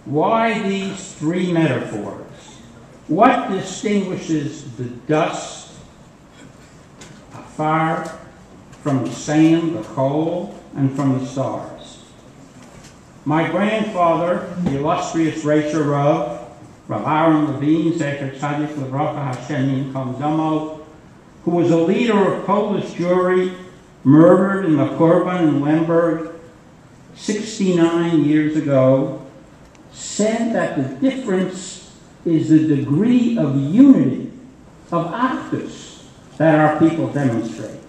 Why these three metaphors? What distinguishes the dust, afar, from the sand, the coal, and from the stars? My grandfather, the illustrious Reisha Rav Aaron Lewin, Zecher Tzadik Livracha Hashem Yinkom Damo, who was a leader of Polish Jewry, murdered in the Korban in Lemberg 69 years ago, said that the difference is the degree of unity, of actus, that our people demonstrate.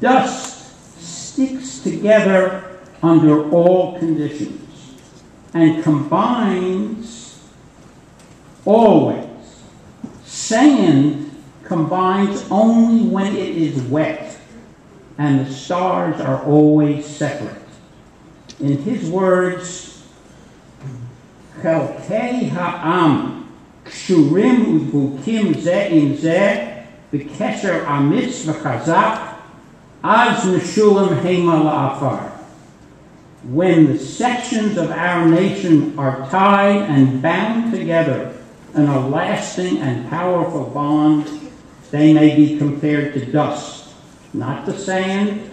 Dust sticks together under all conditions and combines always. Sand combines only when it is wet, and the stars are always separate. In his words, Chelkei ha'am kshurim u'dvukim zeh im zeh b'kesher amitz v'chazak az meshulam hema la'afar. When the sections of our nation are tied and bound together in a lasting and powerful bond, they may be compared to dust, not to sand,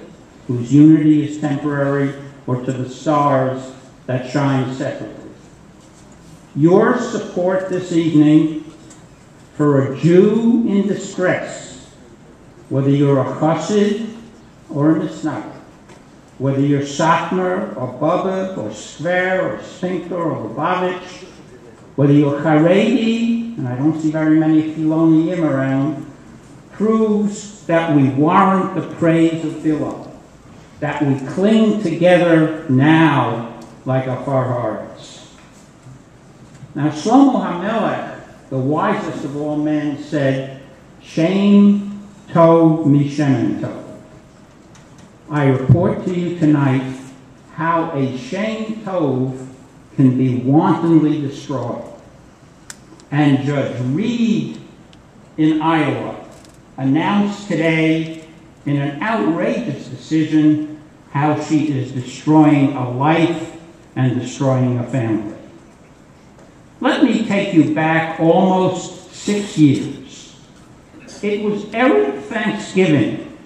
whose unity is temporary, or to the stars that shine separately. Your support this evening for a Jew in distress, whether you're a chassid or a misnagid, whether you're Satmar or Babak or Skver or Sphincter or Lubavitch, whether you're Haredi, and I don't see very many Filoniim around, proves that we warrant the praise of Bilam, that we cling together now like a Farharis. Now Shlomo HaMelech, the wisest of all men, said, Shem Tov Mishem Tov. I report to you tonight how a Shem Tov can be wantonly destroyed. And Judge Reed in Iowa announced today in an outrageous decision how she is destroying a life and destroying a family. Let me take you back almost 6 years. It was Erev Thanksgiving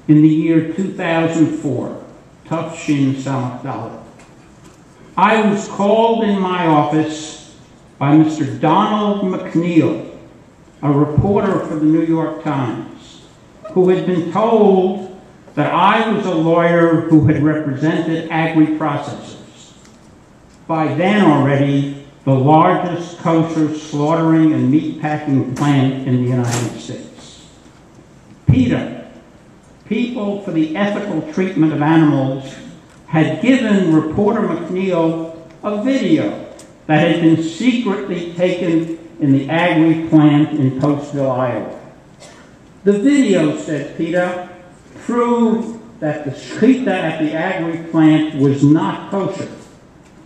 in the year 2004, Tufshin Samach Dalet. I was called in my office by Mr. Donald McNeil, a reporter for the New York Times, who had been told that I was a lawyer who had represented agri-processors. By then already, the largest kosher slaughtering and meat packing plant in the United States. PETA, People for the Ethical Treatment of Animals, had given reporter McNeil a video that had been secretly taken in the agri plant in Postville, Iowa. The video, said PETA, proved that the shechita at the agri plant was not kosher.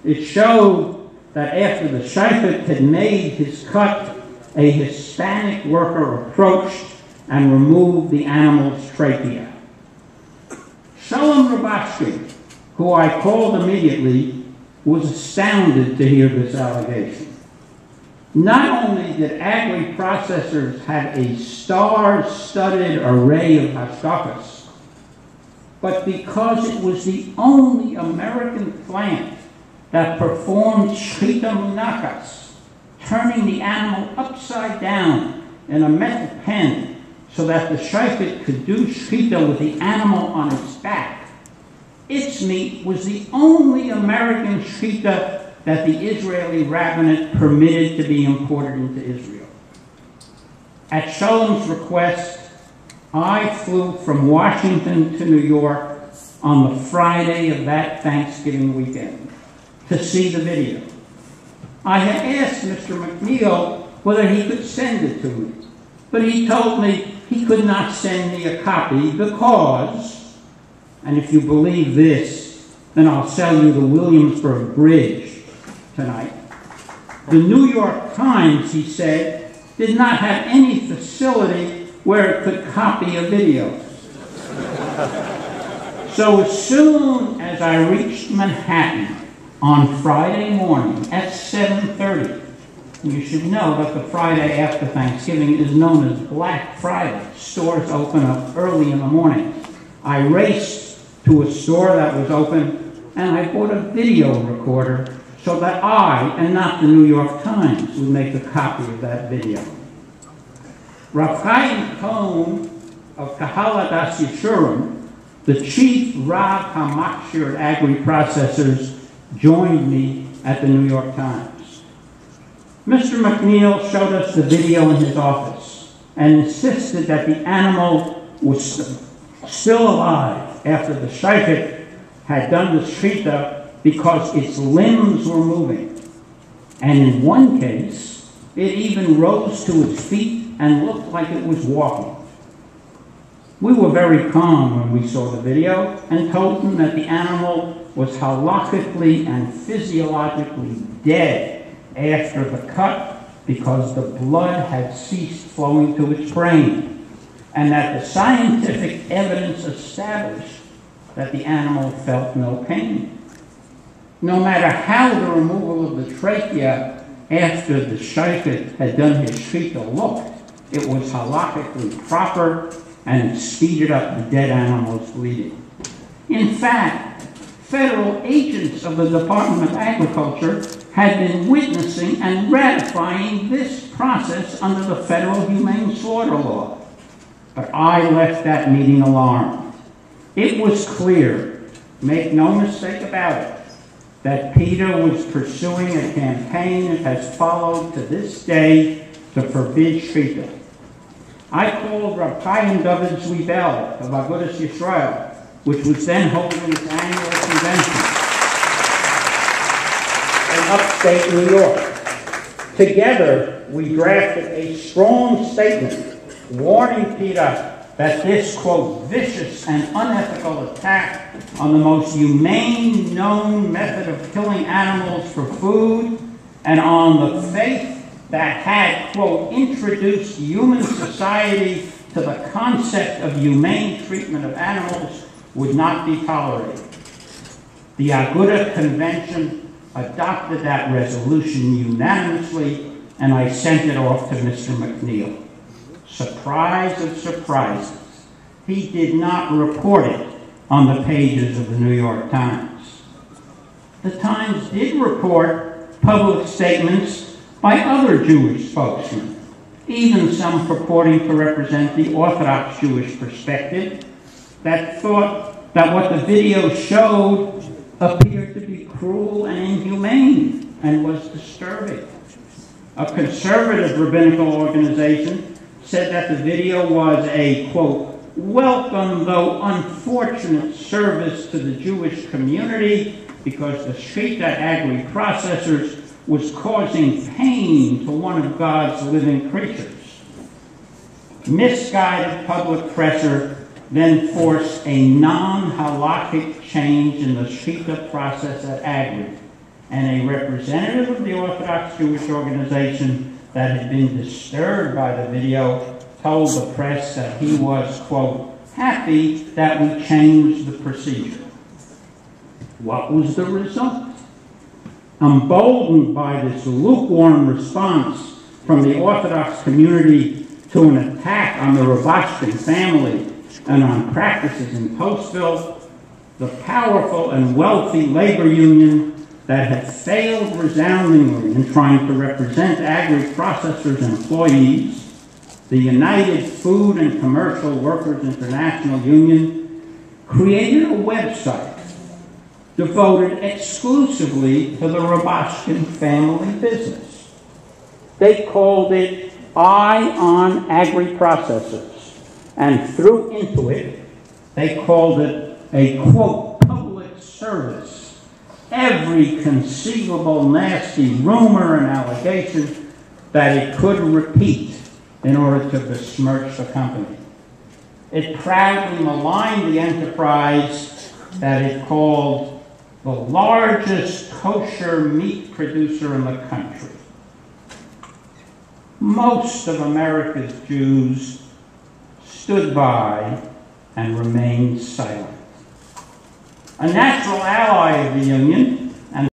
It showed that after the shayfet had made his cut, a Hispanic worker approached and removed the animal's trachea. Shalom Rubashkin, who I called immediately, was astounded to hear this allegation. Not only did agri-processors have a star-studded array of hashkafas, but because it was the only American plant that performed shechita munachas, turning the animal upside down in a metal pen so that the shayfet could do shechita with the animal on its back. Its meat was the only American shechita that the Israeli rabbinate permitted to be imported into Israel. At Shalom's request, I flew from Washington to New York on the Friday of that Thanksgiving weekend to see the video. I had asked Mr. McNeil whether he could send it to me, but he told me he could not send me a copy because, and if you believe this, then I'll sell you the Williamsburg Bridge tonight. The New York Times, he said, did not have any facility where it could copy a video. So as soon as I reached Manhattan, on Friday morning at 7:30. You should know that the Friday after Thanksgiving is known as Black Friday. Stores open up early in the morning. I raced to a store that was open, and I bought a video recorder so that I, and not the New York Times, would make a copy of that video. Rav Chaim Cohn of Kahalat Yeshurim, the chief Rav HaMakshir at Agri-Processors, joined me at the New York Times. Mr. McNeil showed us the video in his office and insisted that the animal was still alive after the shaykhit had done the shechita because its limbs were moving. And in one case, it even rose to its feet and looked like it was walking. We were very calm when we saw the video and told him that the animal was halachically and physiologically dead after the cut because the blood had ceased flowing to its brain, and that the scientific evidence established that the animal felt no pain. No matter how the removal of the trachea after the shaykhit had done his shechita looked, it was halachically proper and it speeded up the dead animal's bleeding. In fact, federal agents of the Department of Agriculture had been witnessing and ratifying this process under the federal humane slaughter law. But I left that meeting alarmed. It was clear, make no mistake about it, that Peter was pursuing a campaign that has followed to this day to forbid shechita. I called Rav Chaim David Zwiebel of Agudas Yisrael, which was then holding its annual convention in upstate New York. Together, we drafted a strong statement warning Peter that this, quote, vicious and unethical attack on the most humane known method of killing animals for food and on the faith that had, quote, introduced human society to the concept of humane treatment of animals would not be tolerated. The Aguda Convention adopted that resolution unanimously, and I sent it off to Mr. McNeil. Surprise of surprises, he did not report it on the pages of the New York Times. The Times did report public statements by other Jewish spokesmen, even some purporting to represent the Orthodox Jewish perspective, that thought that what the video showed appeared to be cruel and inhumane and was disturbing. A conservative rabbinical organization said that the video was a, quote, welcome though unfortunate service to the Jewish community because the shechita agri-processors was causing pain to one of God's living creatures. Misguided public pressure then forced a non-halakhic change in the shechita process at Agri, and a representative of the Orthodox Jewish organization that had been disturbed by the video told the press that he was, quote, happy that we changed the procedure. What was the result? Emboldened by this lukewarm response from the Orthodox community to an attack on the Rubashkin family and on practices in Postville, the powerful and wealthy labor union that had failed resoundingly in trying to represent agri-processors' employees, the United Food and Commercial Workers International Union, created a website devoted exclusively to the Rubashkin family business. They called it Eye on Agri-Processors, and threw into it, they called it a, quote, public service. Every conceivable nasty rumor and allegation that it could repeat in order to besmirch the company. It proudly maligned the enterprise that it called the largest kosher meat producer in the country. Most of America's Jews stood by and remained silent. A natural ally of the union